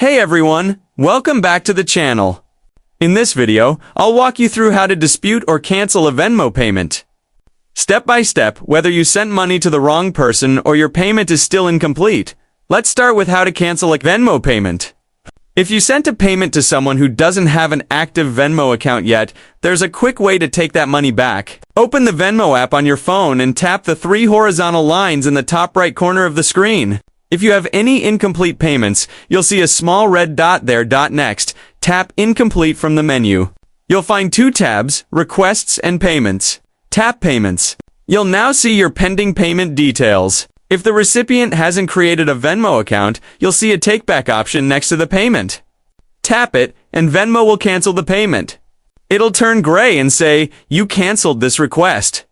Hey everyone, welcome back to the channel. In this video, I'll walk you through how to dispute or cancel a Venmo payment. Step by step, whether you sent money to the wrong person or your payment is still incomplete. Let's start with how to cancel a Venmo payment. If you sent a payment to someone who doesn't have an active Venmo account yet, there's a quick way to take that money back. Open the Venmo app on your phone and tap the three horizontal lines in the top right corner of the screen. If you have any incomplete payments, you'll see a small red dot there. Next, tap Incomplete from the menu. You'll find two tabs, Requests and Payments. Tap Payments. You'll now see your pending payment details. If the recipient hasn't created a Venmo account, you'll see a take-back option next to the payment. Tap it, and Venmo will cancel the payment. It'll turn gray and say, "You canceled this request."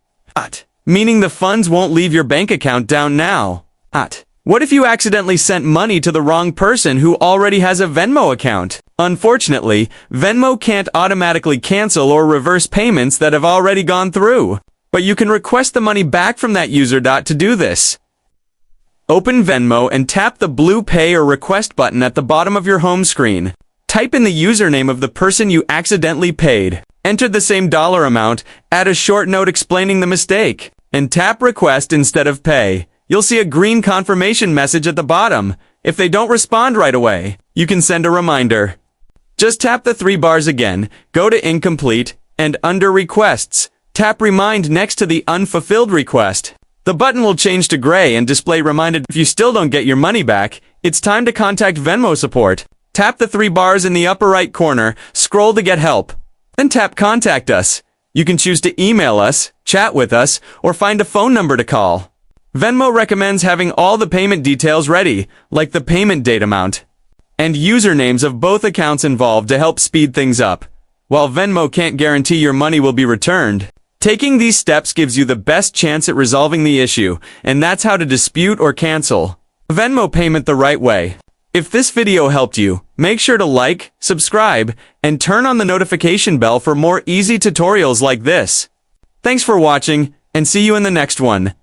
Meaning the funds won't leave your bank account down now. What if you accidentally sent money to the wrong person who already has a Venmo account? Unfortunately, Venmo can't automatically cancel or reverse payments that have already gone through. But you can request the money back from that user. To do this, open Venmo and tap the blue Pay or Request button at the bottom of your home screen. Type in the username of the person you accidentally paid. Enter the same dollar amount, add a short note explaining the mistake, and tap Request instead of Pay. You'll see a green confirmation message at the bottom. If they don't respond right away, you can send a reminder. Just tap the three bars again, go to Incomplete, and under Requests, tap Remind next to the unfulfilled request. The button will change to gray and display Reminded. If you still don't get your money back, it's time to contact Venmo support. Tap the three bars in the upper right corner, scroll to get help. Then tap Contact Us. You can choose to email us, chat with us, or find a phone number to call. Venmo recommends having all the payment details ready, like the payment date amount, and usernames of both accounts involved to help speed things up. While Venmo can't guarantee your money will be returned, taking these steps gives you the best chance at resolving the issue, and that's how to dispute or cancel a Venmo payment the right way. If this video helped you, make sure to like, subscribe, and turn on the notification bell for more easy tutorials like this. Thanks for watching, and see you in the next one.